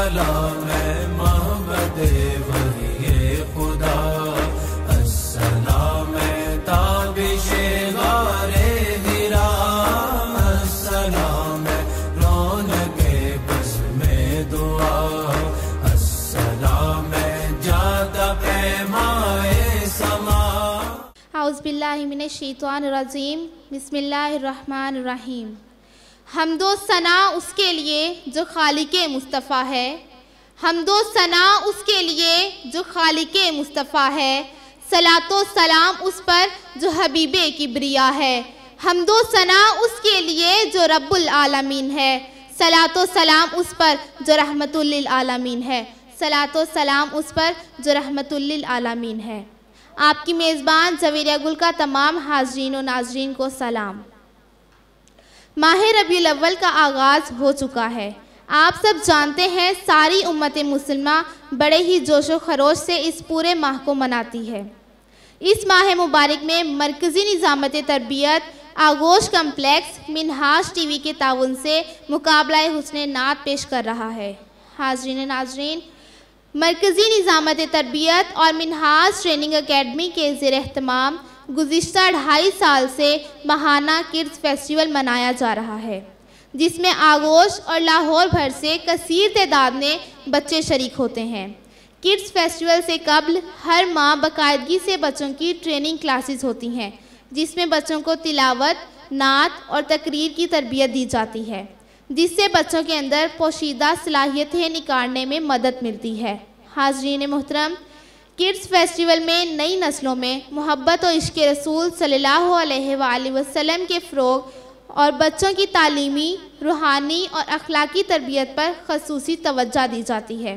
अस्सलाम महबूबे वही खुदा, अस्सलाम ताबिशे गारे हिरा, अस्सलाम रौनके बस्मे दुआ, अस्सलाम जादा पैमाए समा। औज़ु बिल्लाहि मिनश शैतानिर रजीम, बिस्मिल्लाहिर रहमानिर रहीम। हम्दो सना उसके लिए जो खालिके मुस्तफ़ा है, हम्दो सना उसके लिए जो खालिके मुस्तफ़ा है, सलातो सलाम उस पर जो हबीबे किब्रिया है। हम्दो सना उसके लिए जो रब्बुल आलमीन है, सलातो सलाम उस पर जो रहमतुल लिल आलमीन है, सलातो सलाम उस पर जो रहमतुल लिल आलमीन है। आपकी मेज़बान ज़वेरिया गुल का तमाम हाज़रीन व नाज़रीन को सलाम। माह रबीउल अव्वल का आगाज़ हो चुका है। आप सब जानते हैं सारी उम्मत मुसलमा बड़े ही जोश व खरोश से इस पूरे माह को मनाती है। इस माह मुबारक में मरकज़ी निज़ामत तरबियत आगोश कम्प्लेक्स मिनहाज टीवी के ताउन से मुकाबला हुस्ने नात पेश कर रहा है। हाज़रीन नाज़रीन, मरकज़ी निज़ामत तरबियत और मिनहाज ट्रेनिंग अकेडमी के ज़ेर एहतमाम गुज़िश्ता 2.5 साल से महाना किड्स फेस्टिवल मनाया जा रहा है, जिसमें आगोश और लाहौर भर से कसीर तादाद में बच्चे शरीक होते हैं। किड्स फेस्टिवल से कबल हर माह बाकायदगी से बच्चों की ट्रेनिंग क्लासेस होती हैं, जिसमें बच्चों को तिलावत, नात और तकरीर की तरबियत दी जाती है, जिससे बच्चों के अंदर पोशीदा सलाहियतें निकालने में मदद मिलती है। हाज़रीन मोहतरम, किड्स फेस्टिवल में नई नस्लों में मोहब्बत और इश्क़ रसूल सल्लल्लाहु अलैहि वसल्लम के फ़रोग़ और बच्चों की तालीमी, रूहानी और अखलाकी तरबियत पर ख़ुसूसी तवज्जो दी जाती है।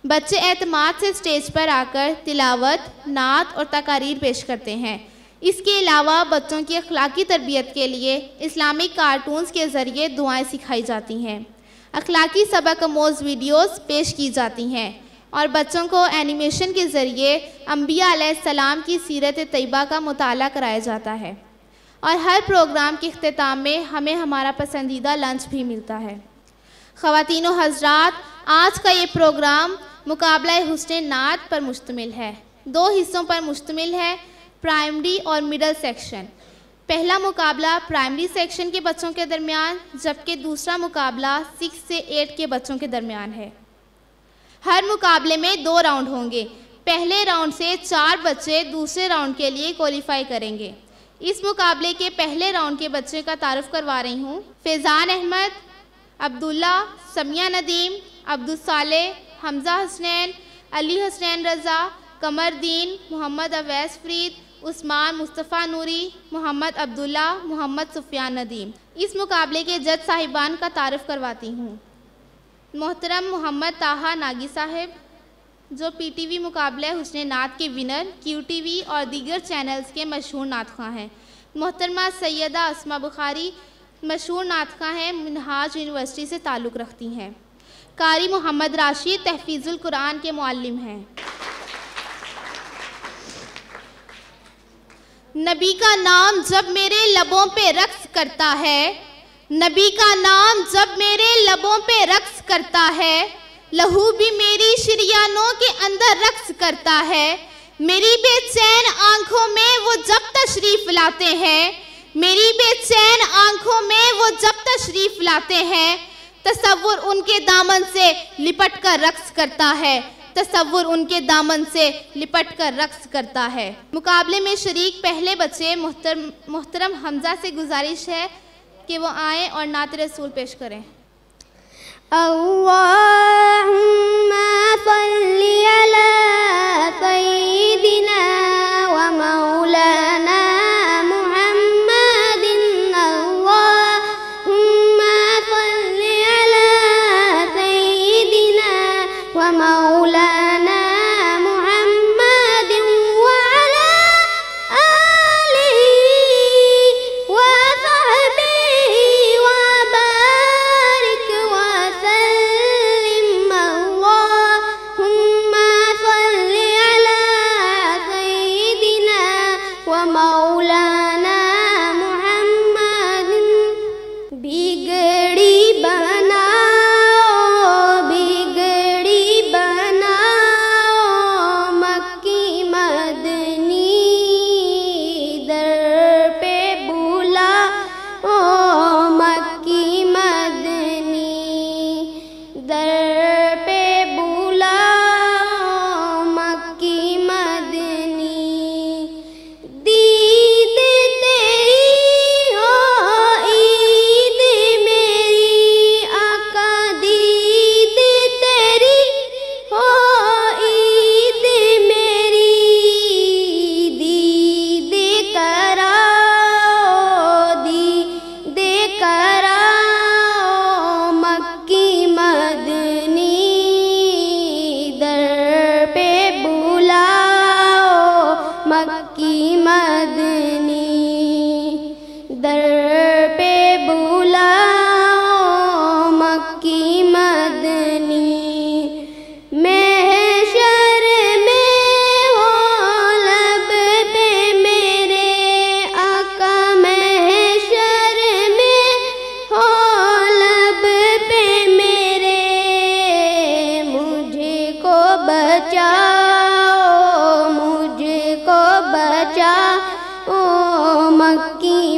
बच्चे एतमाद से स्टेज पर आकर तिलावत, नात और तकारीर पेश करते हैं। इसके अलावा बच्चों की अखलाकी तरबियत के लिए इस्लामिक कार्टून्स के ज़रिए दुआएँ सिखाई जाती हैं, अखलाकी सबक आमोज़ वीडियोज़ पेश की जाती हैं और बच्चों को एनिमेशन के ज़रिए अंबिया अलैहिस्सलाम की सीरत तैयबा का मुताला कराया जाता है और हर प्रोग्राम के इख्तिताम में हमें हमारा पसंदीदा लंच भी मिलता है। ख़वातीन व हज़रात, आज का ये प्रोग्राम मुकाबला हुस्ने नात पर मुश्तमिल है। 2 हिस्सों पर मुश्तमिल है, प्राइमरी और मिडल सेक्शन। पहला मुकाबला प्राइमरी सेक्शन के बच्चों के दरमियान, जबकि दूसरा मुकाबला 6 से 8 के बच्चों के दरमियान है। हर मुकाबले में 2 राउंड होंगे। पहले राउंड से 4 बच्चे दूसरे राउंड के लिए क्वालिफाई करेंगे। इस मुकाबले के पहले राउंड के बच्चे का तारुफ करवा रही हूँ। फैज़ान अहमद, अब्दुल्ला, समिया नदीम, अब्दुल सालेह, हमज़ा हसनैन, अली हसनैन रज़ा, कमरदीन, मोहम्मद अवैस फ़रीद, उस्मान मुस्तफ़ा नूरी, मोहम्मद अब्दुल्ला, मोहम्मद सुफियान नदीम। इस मुकाबले के जज साहिबान का तारुफ करवाती हूँ। मोहतरम मोहम्मद ताहा नागी साहिब, जो पीटीवी मुकाबले हुस्ने नात के विनर, QTV और दीगर चैनल्स के मशहूर नातख़्वां हैं। मोहतरमा सैयदा अस्मा बुखारी, मशहूर नातख़्वां हैं, मिनहाज यूनिवर्सिटी से ताल्लुक़ रखती हैं। कारी मोहम्मद राशिद तहफ़ीज़ुल कुरान के मुअल्लिम हैं। नबी का नाम जब मेरे लबों पे रक्स करता है, नबी का नाम जब मेरे लबों पे रक्स करता है, लहू भी मेरी शरियानों के अंदर रक्स करता है। मेरी बेचैन आंखों में वो जब तशरीफ़ लाते हैं, मेरी बेचैन आंखों में वो जब तशरीफ़ लाते हैं, तसव्वुर उनके दामन से लिपट कर रक्स करता है, तसव्वुर उनके दामन से लिपट कर रक्स करता है। मुकाबले में शरीक पहले बच्चे मोहतरम हमज़ा से गुजारिश है कि वो आएँ और नात रसूल पेश करें। अल्लाहुम्मा सल्ली अला सय्यिदिना व मौलाना मुहम्मदिन, अल्लाहुम्मा सल्ली अला सय्यिदिना व मौलाना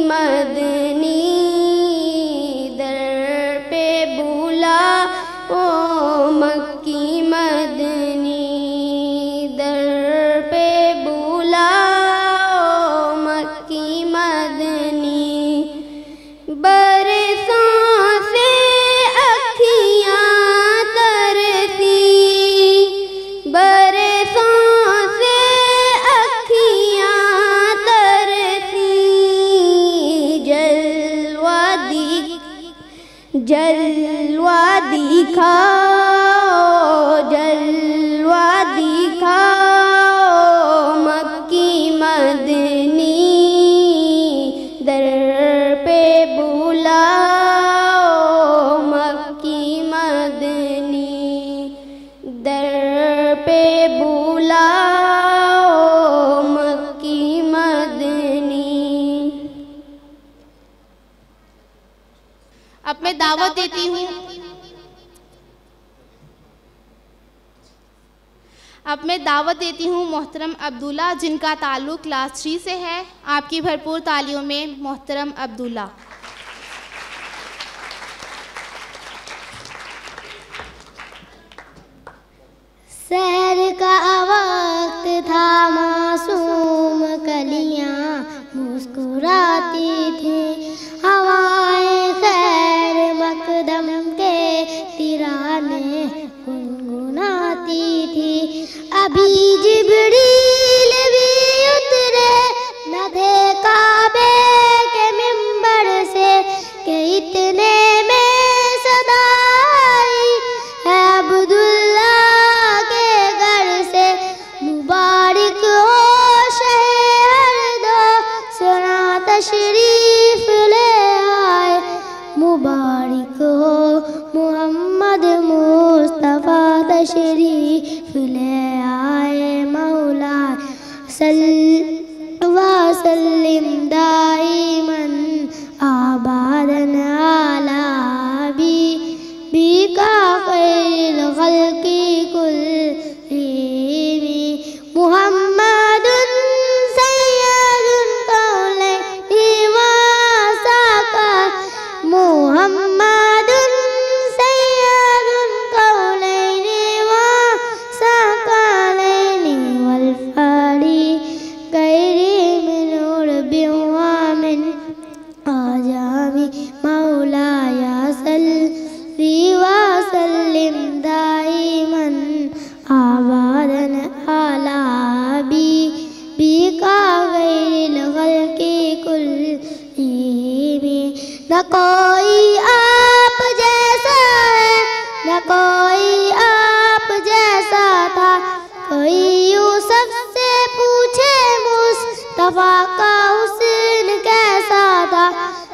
मदनी दर पे बुला ओ मक्की मदनी दर पे बुला ओ मक्की मदनी बरसों से अखियाँ तरसी बरसों से अखियाँ तरसी जलवा दिखाओ मक्की मदनी दर पे बुलाओ मक्की मदनी दर पे बुलाओ मक्की मदनी। अब मैं दावत देती हूँ मोहतरम अब्दुल्ला, जिनका ताल्लुक़ क्लास 3 से है। आपकी भरपूर तालियों में मोहतरम अब्दुल्ला। सहर का वक्त था, मासूम कलियां मुस्कुराती थी, हवाएं खैर मकदम के तिराने गुनगुनाती थी। अभी जिब्रील भी उतरे न थे काबे के मिंबर से कि इतने में सदा आई है अब्दुल्ला के घर से। मुबारक हो शहर दो सुना तशरीफ ले आए, मुबारक हो मोहम्मद मुस्तफ़ा तशरीफ ले आए। मौला सल्लिम दाइमन आबादन आला बी का खैर खल्की कुल्ली मुहम्मदुन सय्यदुल कौनैनि व साका मुहम्मदुन सय्यदुल कौनैनि व साकालैनि वल फरीक़ैनि मिन उर्बिन आजामी। मौलाया सल्ली व सल्लिम दाइमन आबादन आला बी का गैरिल खल्की कुल्ली। न कोई आप जैसा है न कोई आप जैसा था, कोई यूसुफ से पूछे मुस्तफा का हुस्न कैसा था।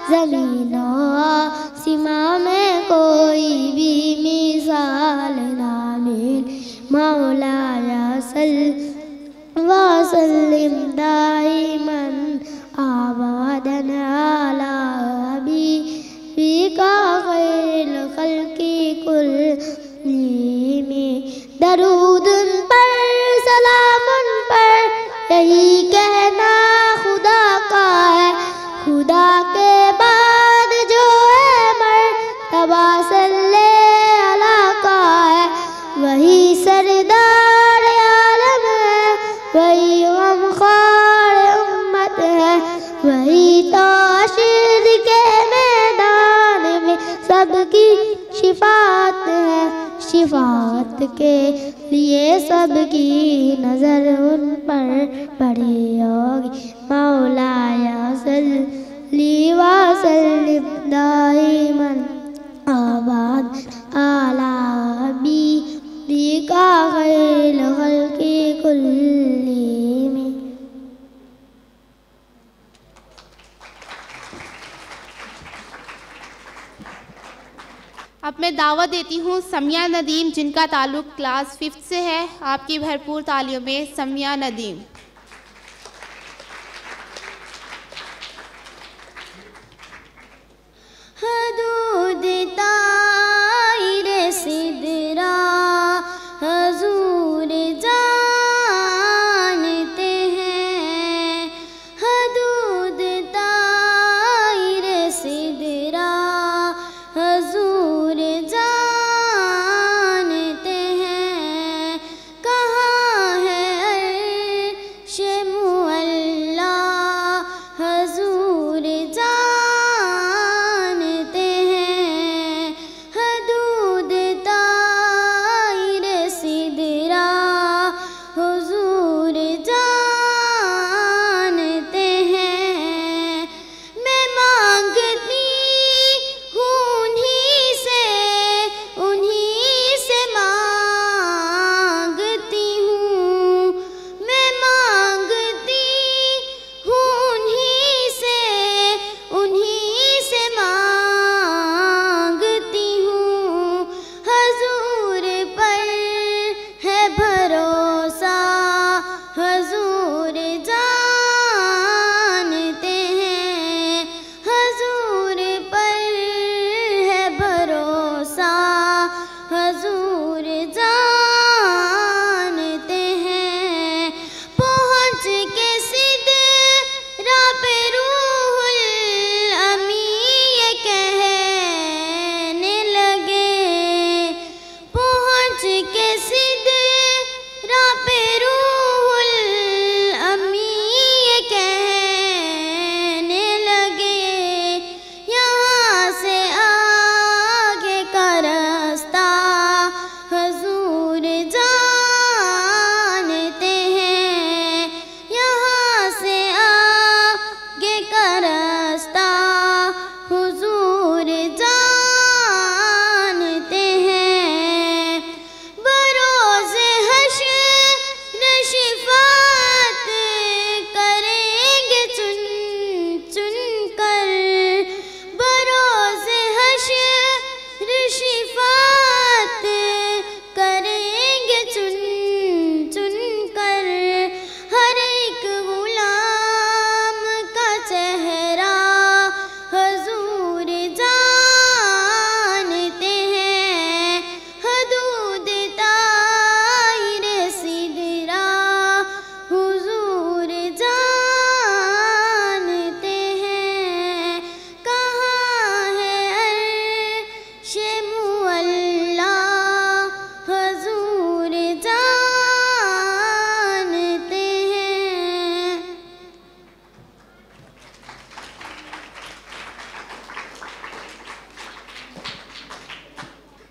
ज़मीनो आसमां में कोई भी मिसाल ना मिले, मौलाया सल्ली व सल्लिम दाइमन आबादन आला बी का खैरिल खल्की कुल्ली। दरूद उन पर सलाम उन पर यही कहना खुदा का है, खुदा के बाद जो है मर्तबा सल्ले अला का है। वही सरदार आलम है, वही गमख़ार उम्मत है, वही ताशिर के मैदान में सबकी शिफात है। शिफात के लिए सबकी नज़र उन पर पड़ी होगी। मौलाया सल्ली व सल्लिम दाइमन आबाद आला बी का खैरिल खल्की कुल्ली में। अब मैं दावत देती हूँ समिया नदीम, जिनका ताल्लुक़ क्लास 5 से है। आपकी भरपूर तालियों में समिया नदीम। हदूद ताइरे सिदरा हजूर जानते हैं, हदूद ताइरे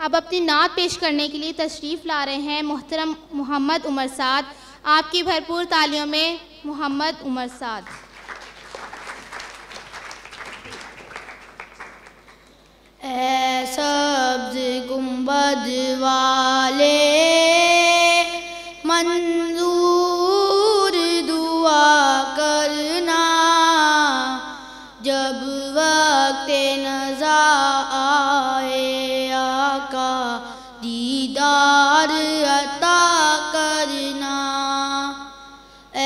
अब अपनी नात पेश करने के लिए तशरीफ़ ला रहे हैं मोहतरम मोहम्मद उमर साद। आपकी भरपूर तालियों में मोहम्मद उमर साद। ऐ सब्ज़ गुंबद वाले मंजूर दुआ करना, जब वक्त नज़ा आए आका दीदार अता करना। ऐ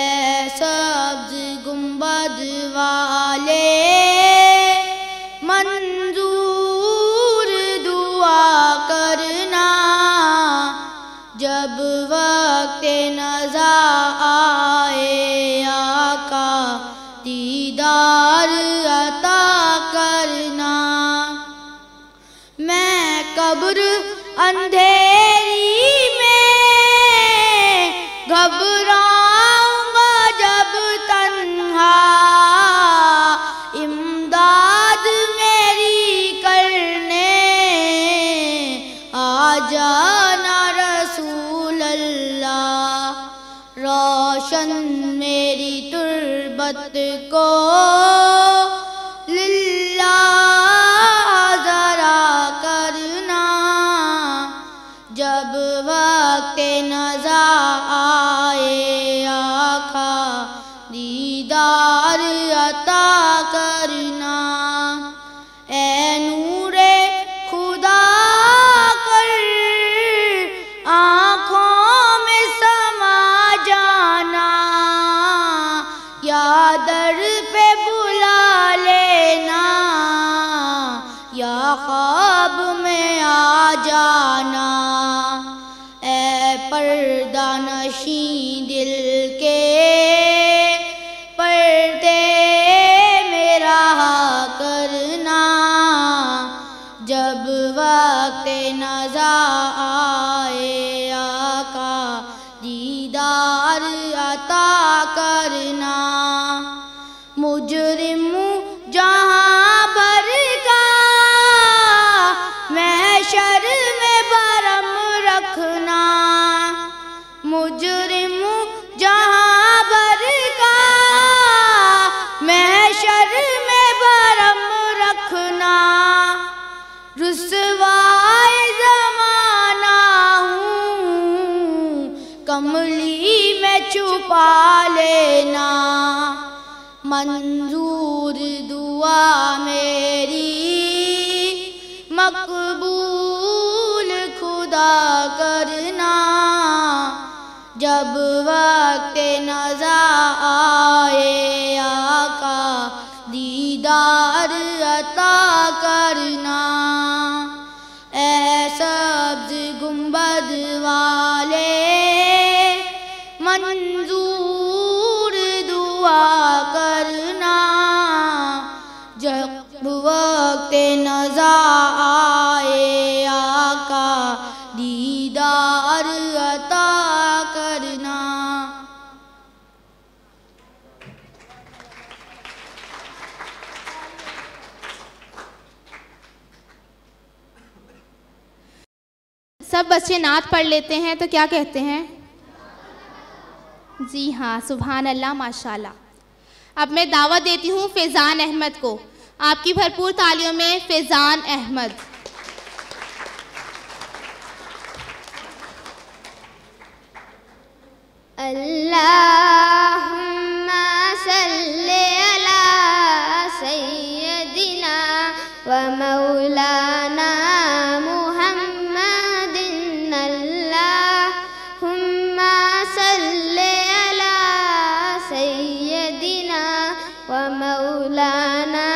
सब्ज़ गुंबद वाले मंजूर दुआ करना, जब वक्त नज़ा आए आका दीदार अता करना। मैं कब्र अंधेरी में घबराऊंगा जब तन्हा, इमदाद मेरी करने आ जाना रसूल अल्लाह। रोशन मेरी तुर्बत को लिल्लाह ज़रा करना, जब वक्त नज़ा आए आका दीदार अता करना। ऐ नूरे खुदा कर आँखों में समा जाना, या दर पे बुला लेना, या ख्वाब में आ जाना। ऐ पर्दा नशीं दिल के पर्दे मेरा करना, जब वक्त नज़ा आए आका दीदार अता करना। मुजरिम जहाँ भर का महशर में भरम रखना, मुजरिम जहाँ भर का महशर में भरम रखना। रुसवाए ज़माना हूँ कमली में छुपा लेना, मंजूर दुआ मेरी मकबूल खुदा करना, जब वक्त नज़ा आए आका दीदार अता करना। ऐ सब्ज़ गुंबद वाले मंजूर दुआ करना, जब वक्त नज़ा आए आका दीदार अता करना। सब बच्चे नात पढ़ लेते हैं तो क्या कहते हैं? जी हाँ, सुभान अल्लाह, माशाल्लाह। अब मैं दावत देती हूँ फैज़ान अहमद को। आपकी भरपूर तालियों में फैज़ान अहमद। अल्लाहुम्मा सल्ले अला सय्यदिना व मौलाना मुहम्मदिन। अल्लाहुम्मा सल्ले अला सय्यदिना व मौलाना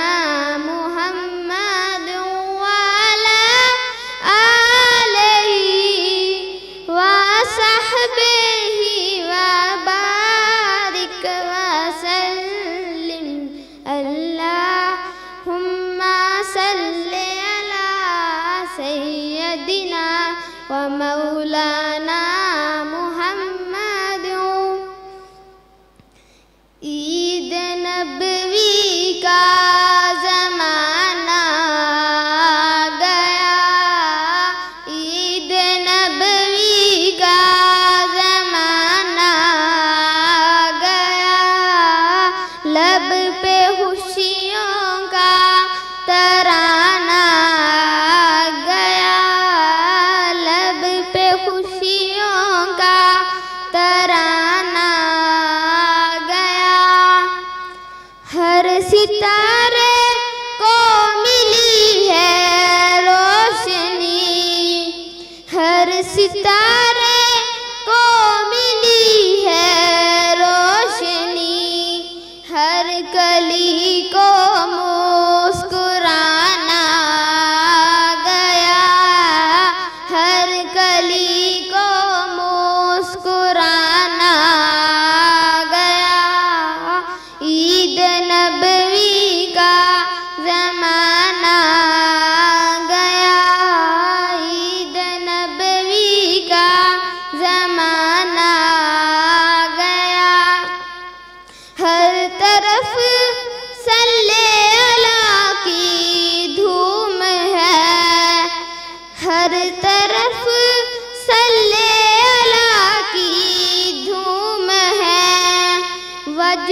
व मौलाना मुहम्मद। ईद नबवी का ज़माना गया,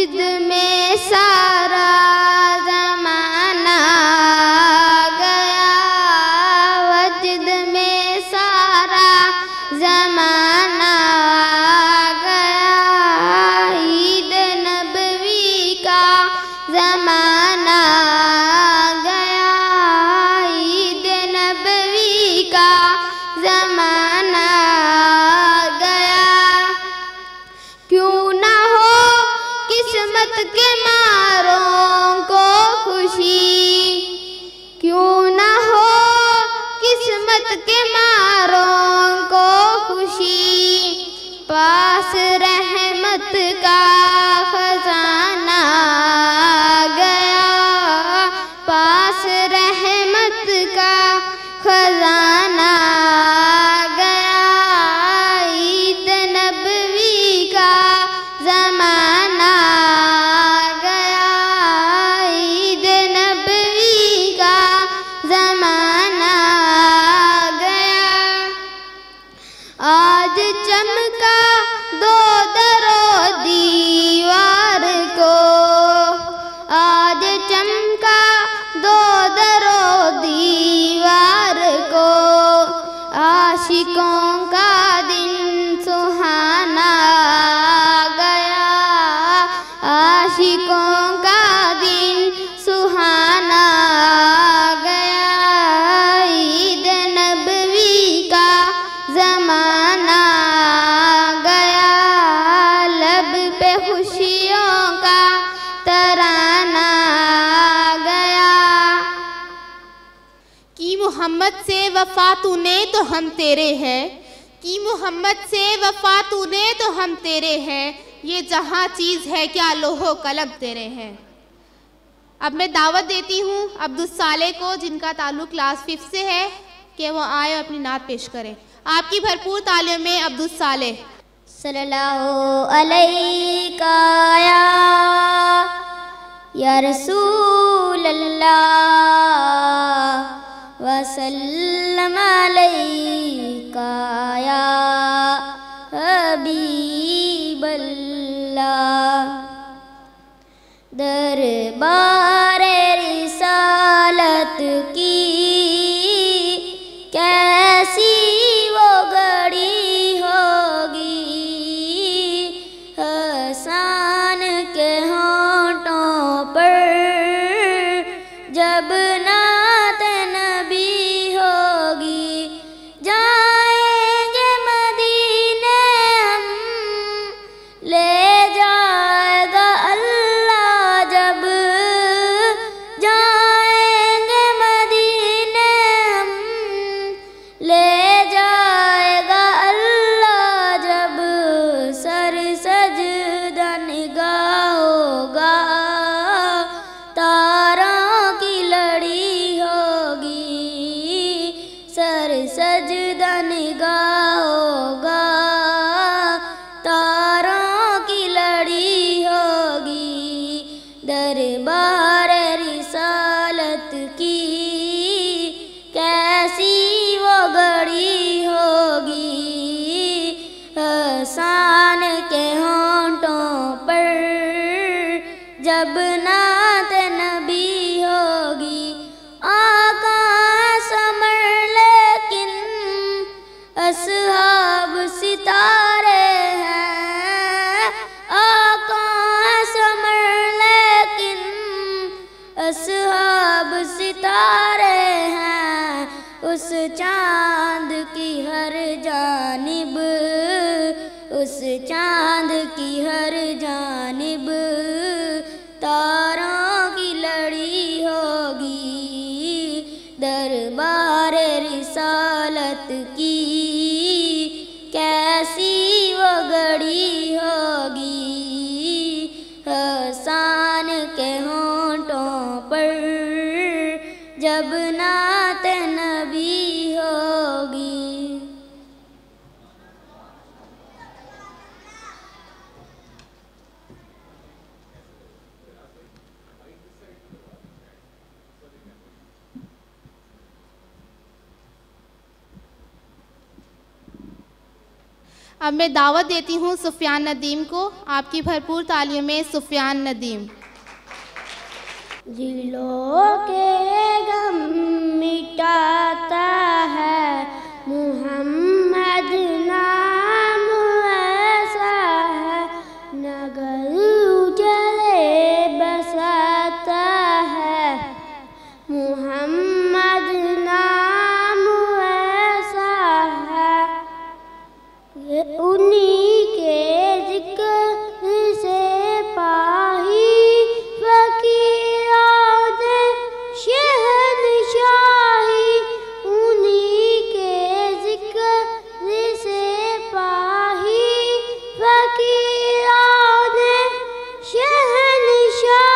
वजद में सारा ज़माना गया, वजद में सारा ज़माना गया, ईद नबवी का ज़माना गया, ईद नबवी का ज़माना गया। क्यों ना हो किस्मत के मारों को खुशी, क्यों ना हो किस्मत के मारों को खुशी, पास रहमत का खजाना गया, पास रहमत का खजाना गया, ईद नबवी का ज़माना गया, ईद नबवी का ज़माना गया। आज चमका दो दरो दीवार को, आज चमका दो दरो दीवार को, आशिकों का दिन सुहाना गया, आशिकों का दिन सुहाना गया, ईद नबवी का ज़माना गया, लब पे खुशियों का तराना गया। कि मोहम्मद से वफ़ा तूने तो हम तेरे हैं, कि मोहम्मद से वफ़ा तूने तो हम तेरे हैं, ये जहाँ चीज़ है क्या लोहो कलम तेरे हैं। अब मैं दावत देती हूँ अब्दुल साले को, जिनका ताल्लुक़ क्लास 5 से है, कि वो आए और अपनी नात पेश करें। आपकी भरपूर तालियों में अब्दुल साले। सल्लल्लाहु अलैका या रसूल अल्लाह वसल्लम अलैका या हबीब अल्लाह। दरबार रिसालत की कैसी वो घड़ी होगी, हसन के होंठों पर जब नात नबी होगी। जाएंगे मदीने हम, ले जाएगा अल्लाह जब, जाएंगे मदीने हम, ले जाएगा अल्लाह जब, सर सजदा निगाह होगा, तारों की लड़ी होगी, सर सजदा निगाह होगा, तारों की लड़ी होगी। दरबार रिसालत की कैसी वो घड़ी होगी, हसन के होंठों पर जब नात नबी होगी। आका समर लेकिन असहाब सितारे हैं, आका समर लेकिन असहाब सितारे हैं। उस चांद की हर जानिब, उस चांद की हर जानिब तारों की लड़ी होगी। दरबार रिसालत की कैसी वो घड़ी होगी, हसन के होंठों पर जब नात नबी होगी। अब मैं दावत देती हूँ सुफियान नदीम को। आपकी भरपूर तालियों में सुफियान नदीम। दिलों के गम मिटाता है मुहम्मद नाम ऐसा है, नगर उजले बसाता है मुहम्मद नाम ऐसा है। ये उन्हीं के जिक्र से पाही फकीरों ने शहंशाही, उन्हीं के जिक्र से पाही फकीरों ने शहंशाही।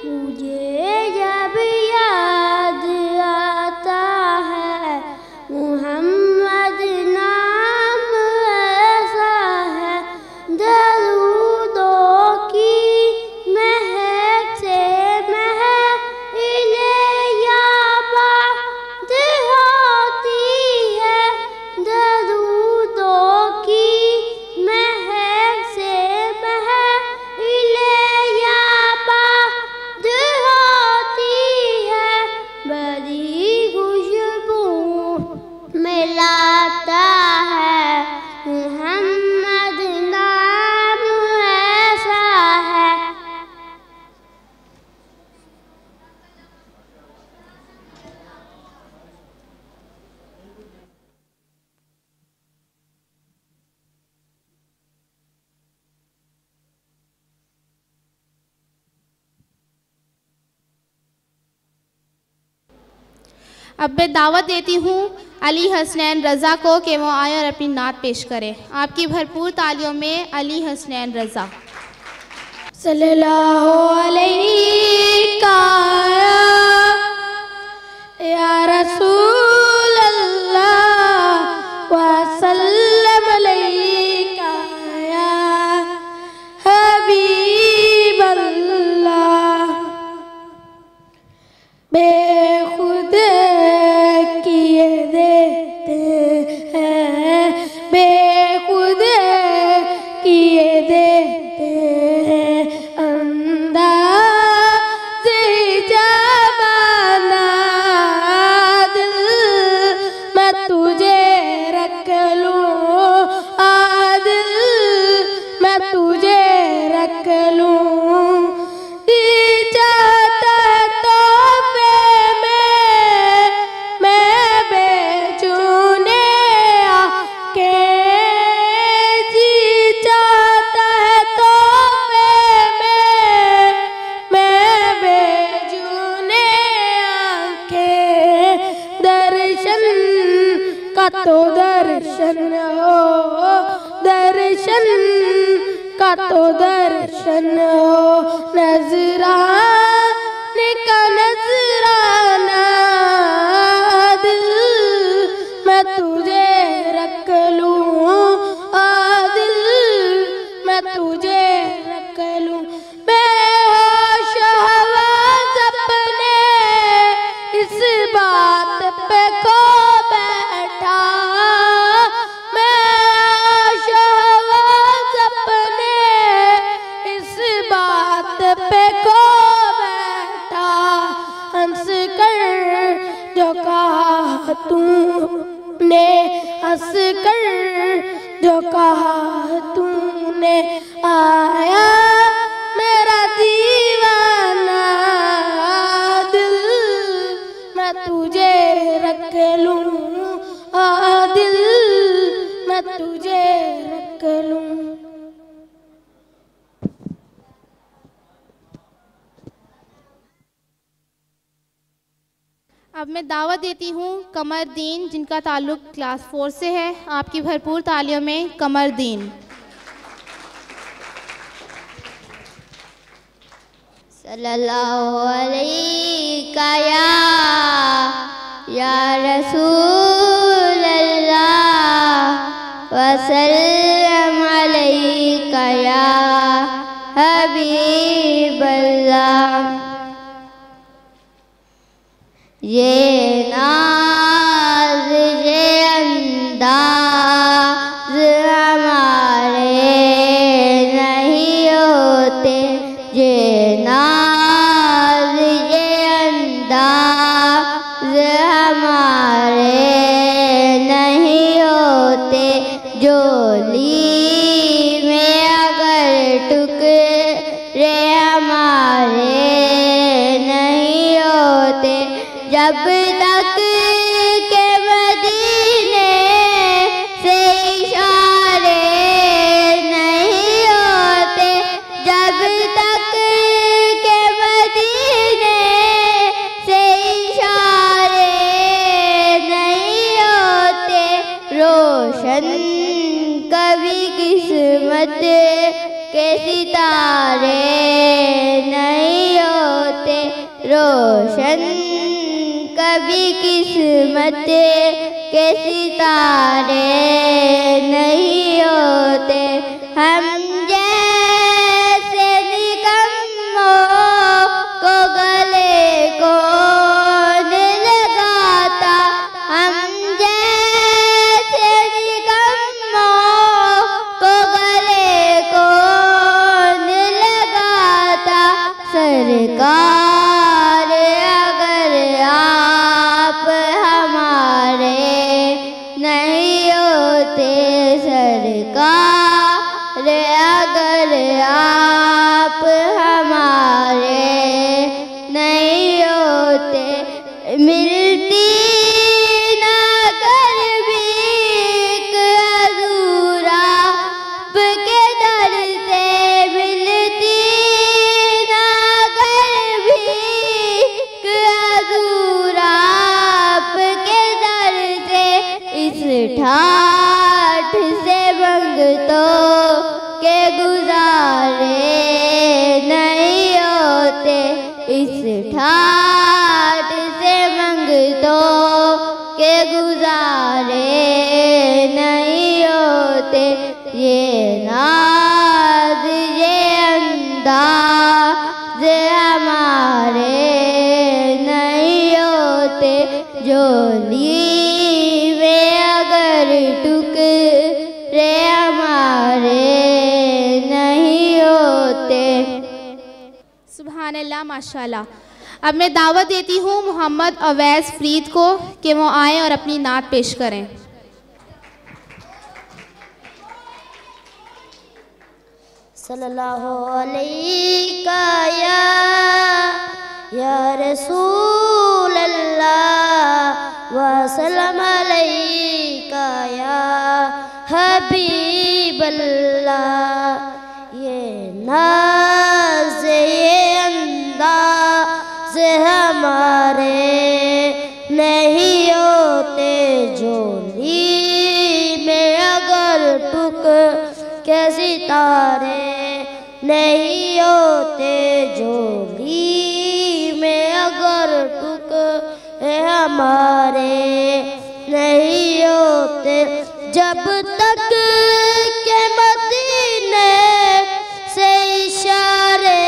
मुझे जब याद आता है मुहम्मद नाम ऐसा है, दरूदों की महक से महफिले याबाद होती है, दरूदों की महक से महफिले याबाद होती है। बड़ी खुशबू मिलाता है मुहम्मद नाम ऐसा है। अब मैं दावत देती हूँ अली हसनैन रज़ा को कि वो आए और अपनी नात पेश करें। आपकी भरपूर तालियों में अली हसनैन रज़ा। सल्लल्लाहु अलैहि या रसूल अल्लाह व सल्लम अलैका या हबीब अल्लाह। बेखुद किए देते हैं, बेखुद किए देते हैं अंदाज़ जमाना। दिल मैं तुझे रख लूं, दिल मैं तुझे रख लूं। तो दर्शन हो, दर्शन का तो दर्शन हो, नजराने का नजराना। दिल मैं तुझे रख लूं, दिल मैं तुझे रख लूं। बेहोश हवास अपने इस बात पे खो बैठा, मैं शहवाज़ अपने इस बात पे खो बैठा। हंस कर जो कहा तूने, हंस कर जो कहा तूने, आया मेरा दीवाना। दिल मैं तुझे रख लूं, दिल मैं तुझे रख लूं। अब मैं दावत देती हूँ कमरदीन, जिनका ताल्लुक़ क्लास 4 से है। आपकी भरपूर तालियों में कमरदीन। सल्लल्लाहु अलैका या रसूल अल्लाह व सल्लम अलैका या हबीब अल्लाह। ये नाज ये अंदाज जब तक के मदीने से इशारे नहीं होते, जब तक के मदीने से इशारे नहीं होते, रोशन कभी किस्मत के सितारे नहीं होते, रोशन कभी किस्मत के सितारे नहीं होते। हम जैसे निकम्मों को गले कौन लगाता, हम जैसे निकम्मों को गले कौन लगाता। सरकार अगर आप हमारे नहीं होते, सरकार अगर आप हमारे नहीं होते, मिलती ना कर भीख हजूरा आपके दर से, मिलती ना कर भीख हजूरा आपके दर से। इस ठाठ से मंगतों के गुजारे नहीं होते, इस ठाठ से मंगतों के गुजारे नहीं होते। ये नाज ये अंदाज हमारे नहीं होते, झोली में अगर टुकड़े हमारे नहीं होते। सुभान अल्लाह, माशाल्लाह। अब मैं दावत देती हूँ मोहम्मद अवैस फरीद को कि वो आएँ और अपनी नात पेश करें। सल्लल्लाहु अलैहि या रसूल अल्लाह व सल्लम अलैका या हबीब अल्लाह। ये नाज़ ये अंदाज़ हमारे नहीं होते, झोली में अगर टुक के सितारे नहीं होते, झोली में अगर टुक हमारे नहीं होते, जब तक के मदीने से इशारे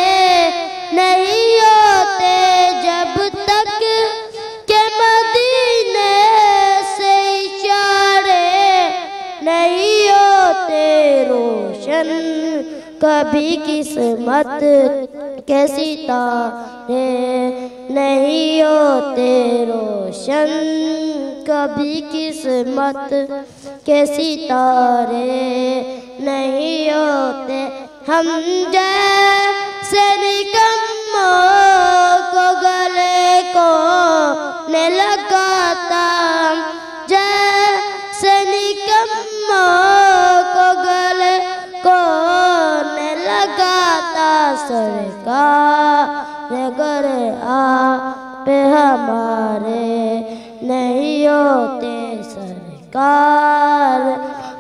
नहीं होते, जब तक के मदीने से इशारे नहीं होते, रोशन कभी किस्मत के सितारे नहीं होते, रोशन कभी किस्मत के सितारे नहीं होते। हम जैसे निकम्मों को गले को न लगाता, जैसे निकम्मों को गले को न लगाता। सरकार अगर आप हमारे नहीं होते, सरकार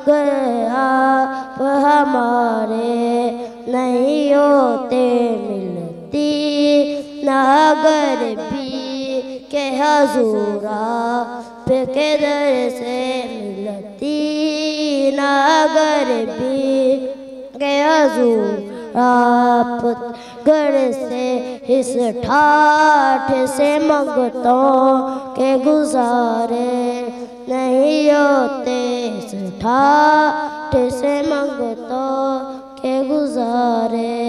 अगर आप हमारे नहीं होते, मिलती ना अगर भी के हजूरा पे के दर से, मिलती ना अगर भी के हजूर आप घर से, इस ठाठ से मंगतों के गुजारे नहीं होते, इस ठाठ से मंगतों के गुजारे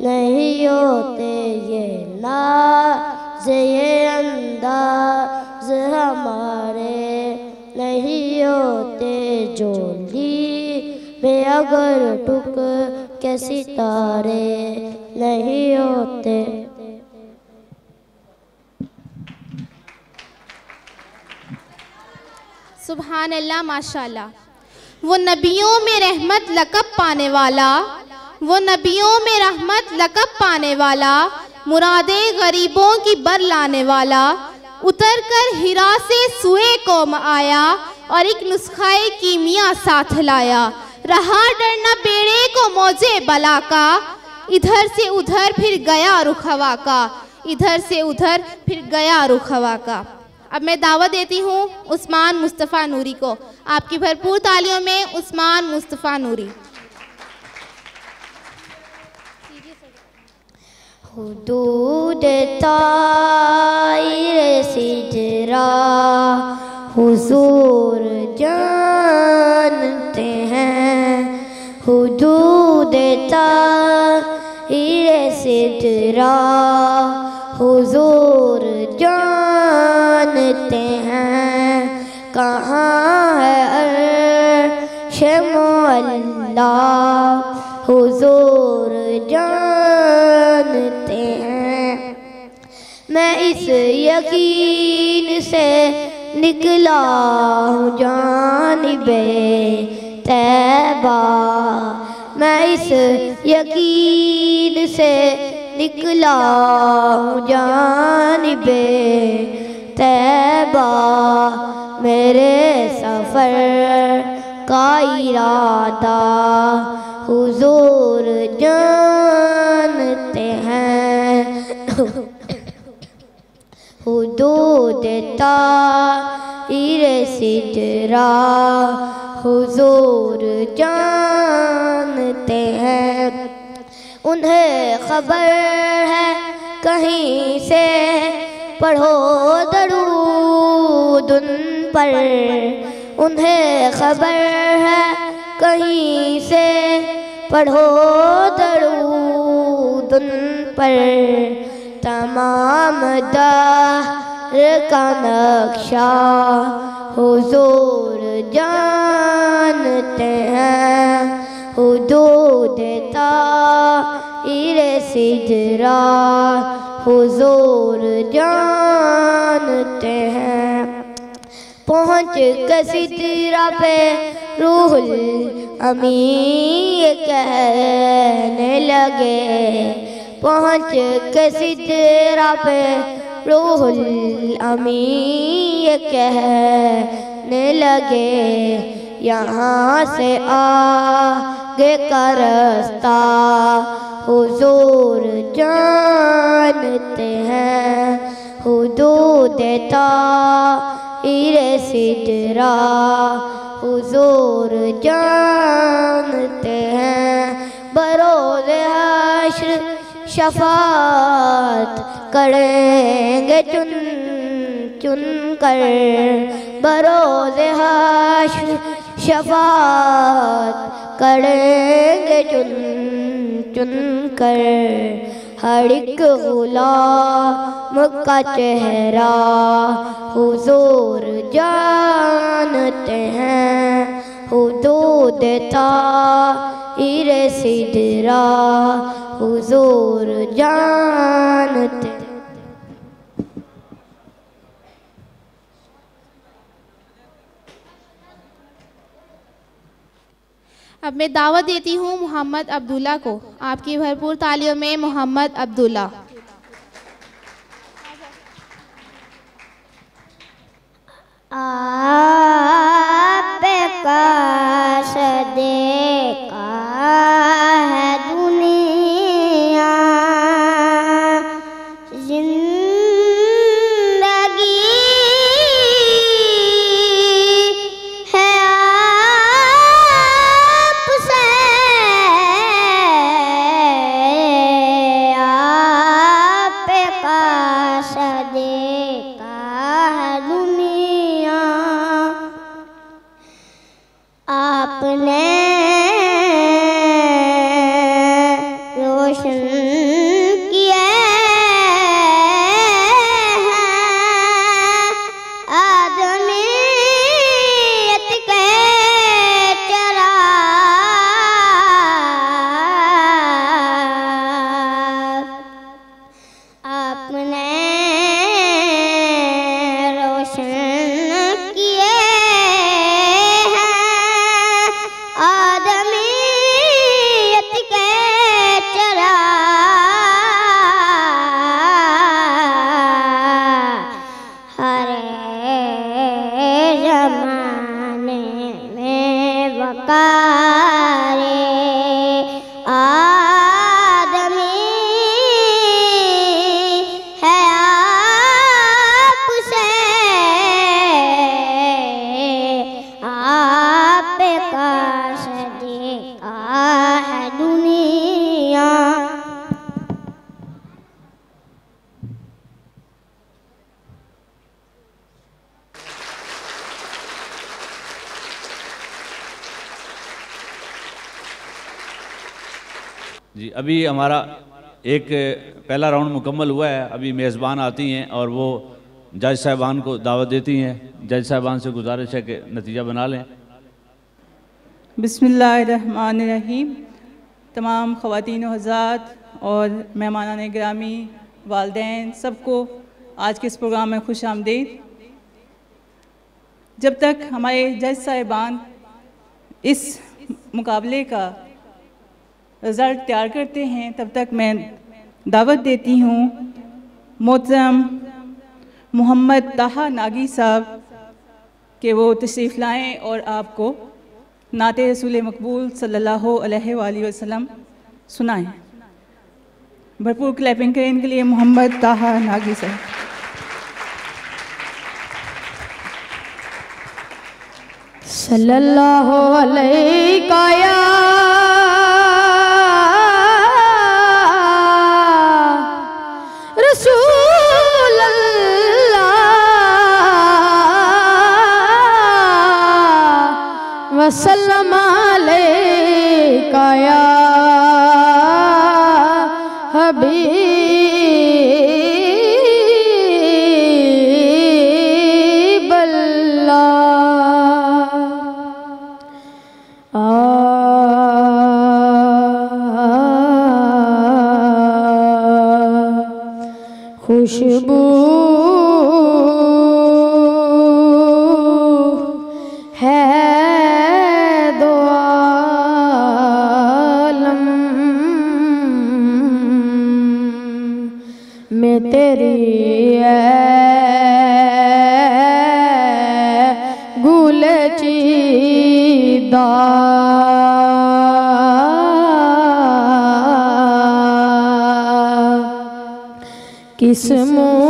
नहीं होते। ये नाज ये अंदाज हमारे नहीं होते, झोली में अगर टुक के सितारे नहीं होते। सुभान अल्लाह, माशाल्लाह। वो नबियों में रहमत लक़ब पाने वाला, वो नबियों में रहमत लक़ब पाने वाला, मुरादे गरीबों की बर लाने वाला, उतर कर हिरा से सुए कौम आया और एक नुस्खाए कीमिया साथ लाया। रहा डरना बेड़े को मौजे बला का, इधर से उधर फिर गया रुख हवा का, इधर से उधर फिर गया रुख हवा का। अब मैं दावत देती हूँ उस्मान मुस्तफ़ा नूरी को। आपकी भरपूर तालियों में उस्मान मुस्तफ़ा नूरी। हुदूद ताइर सिजरा हुजूर जानते हैं, हुदूद ताइर सिजरा हुजूर जानते हैं। कहाँ है अर्श मुअल्ला हुजूर जानते हैं। मैं इस यकीन से निकला हूँ जानिबे तैबा, मैं इस यकीन से निकला हूँ जानिबे तैबा। मेरे सफ़र का इरादा हुजूर जानते हैं। हुदूद ताइर सिजरा हुजूर जानते हैं। उन्हें खबर है कहीं से पढ़ो दरूद उन पर, उन्हें खबर है कहीं से पढ़ो दरूद उन पर। तमाम दहर का नक्शा हुजूर जानते हैं। हुदूद ताइर सिजरा हुजूर जानते हैं। पहुँच के सिदरा पे रूहुल अमीन कहने लगे, पहुँच के सिदरा पे रूहुल अमीन कहने लगे। यहाँ से आगे का रास्ता हुजूर जानते हैं। हुदूद ताइर सिजरा हुजूर जानते हैं। बरोज़े हश्र शफ़ाअत करेंगे चुन चुन कर, बरोज़े हश्र शफ़ाअत करेंगे चुन चुन कर। हर एक गुलाम का चेहरा हुजूर जानते हैं। हुदूद ताइर सिजरा हुजूर जानते। अब मैं दावत देती हूँ मोहम्मद अब्दुल्ला को। आपकी भरपूर तालियों में मोहम्मद अब्दुल्ला। आपका सदेका है दुनिया, जिंदगी है आपसे, जी, अभी हमारा एक पहला राउंड मुकम्मल हुआ है। अभी मेज़बान आती हैं और वो जज साहिबान को दावत देती हैं। जज साहिबान से गुजारिश है कि नतीजा बना लें। बिस्मिल्लाहिर्रहमानिर्रहीम। तमाम ख़वातीन व हज़रात और मेहमानान गिरामी, वालिदैन, सबको आज के इस प्रोग्राम में खुश आमदीद। जब तक हमारे जज साहिबान इस मुकाबले का रिज़ल्ट तैयार करते हैं, तब तक मैं दावत देती हूँ मोहतरम मोहम्मद ताहा नागी साहब कि वो तशरीफ़ लाएँ और आपको नाते रसूल मकबूल सल्लल्लाहु अलैहि वसल्लम सुनाएँ। भरपूर क्लैपिंग करें इनके लिए मोहम्मद ताहा नागी साहब। सल्लल्लाहु अलैहि या रसूल अल्लाह वसल्लम अलैका या हबीब अल्लाह। खुशबू है दो आलम में तेरी गुल चीदा किस मुँह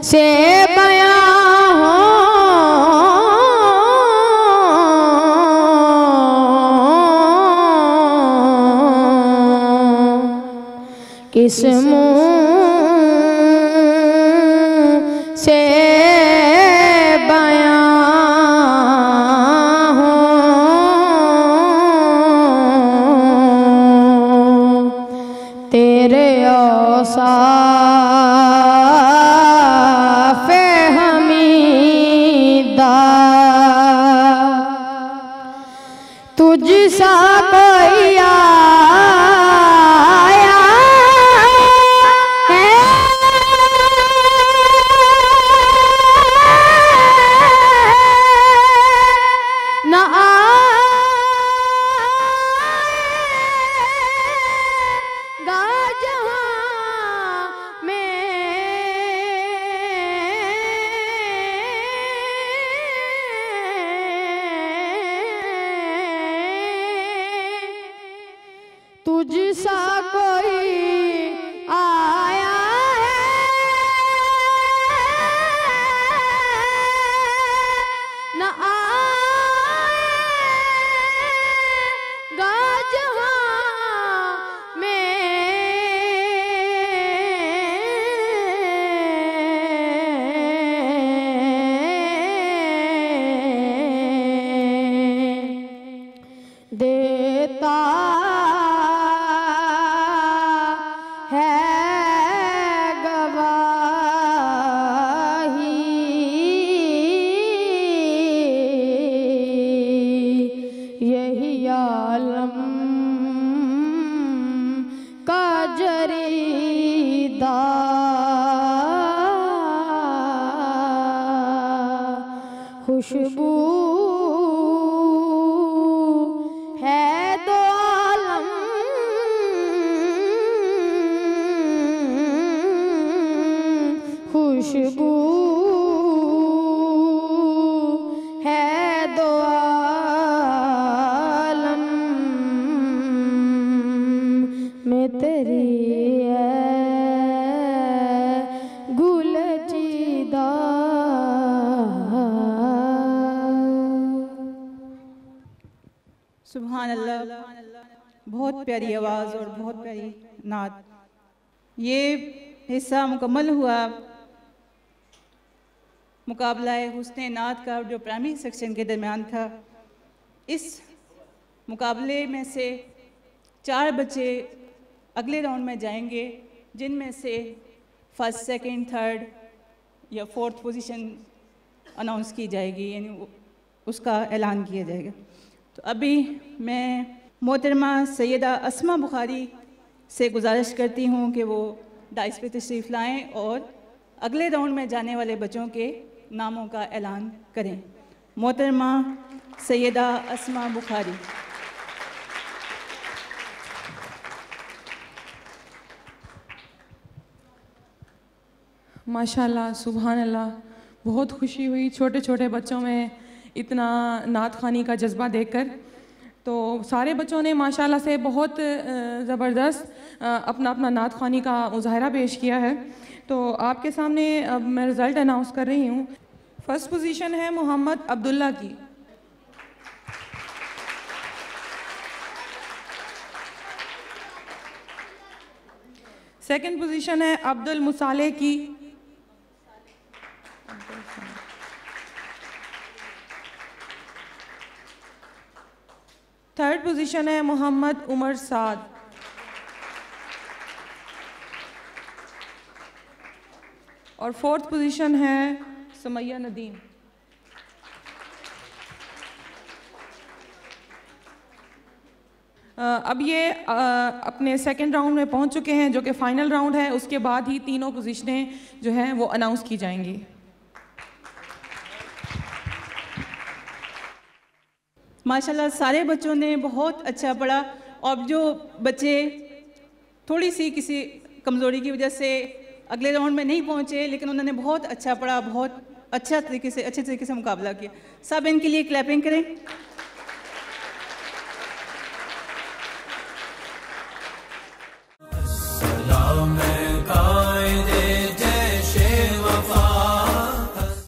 से बयां हो किस मुँह से बयां हो तेरे औसाफ़ हमीदा तुझ सा कोई आया है न आएगा जहाँ में तुझ सा कोई आया है न आएगा जहाँ में देता है गवाही यही आलम का जरीदा खुशबू है दो आलम खुशबू है दो आलम में तेरी गुल चीदा सुभान अल्लाह। बहुत प्यारी आवाज़ और बहुत प्यारी नात। ये हिस्सा मुकम्मल हुआ मुकाबला हुस्न नात का जो प्राइमरी सेक्शन के दरमियान था। इस मुकाबले में से 4 बच्चे अगले राउंड में जाएंगे, जिनमें से फर्स्ट, सेकंड, थर्ड या फोर्थ पोजीशन अनाउंस की जाएगी, यानी उसका ऐलान किया जाएगा। तो अभी मैं मोहतरमा सैयदा अस्मा बुखारी से गुजारिश करती हूँ कि वो डाइस पे तशरीफ़ लाएँ और अगले राउंड में जाने वाले बच्चों के नामों का ऐलान करें। मोहतरमा सैयदा अस्मा बुखारी। माशाल्लाह, सुभान अल्लाह, बहुत खुशी हुई छोटे छोटे बच्चों में इतना नात ख़्वानी का जज्बा देखकर। तो सारे बच्चों ने माशाल्लाह से बहुत ज़बरदस्त अपना अपना नात ख़्वानी का मुज़ाहरा पेश किया है। तो आपके सामने अब मैं रिज़ल्ट अनाउंस कर रही हूँ। फर्स्ट पोजीशन है मोहम्मद अब्दुल्ला की। सेकंड पोजीशन है अब्दुल मुसाले की। थर्ड पोजीशन है मोहम्मद उमर साद। और फोर्थ पोजीशन है समैया नदीम। अब ये अपने सेकंड राउंड में पहुंच चुके हैं, जो कि फाइनल राउंड है। उसके बाद ही तीनों पोजीशनें जो हैं वो अनाउंस की जाएंगी। माशाल्लाह सारे बच्चों ने बहुत अच्छा पढ़ा, और जो बच्चे थोड़ी सी किसी कमज़ोरी की वजह से अगले राउंड में नहीं पहुंचे, लेकिन उन्होंने बहुत अच्छा पढ़ा, बहुत अच्छे तरीके से मुकाबला किया। सब इनके लिए क्लैपिंग करें।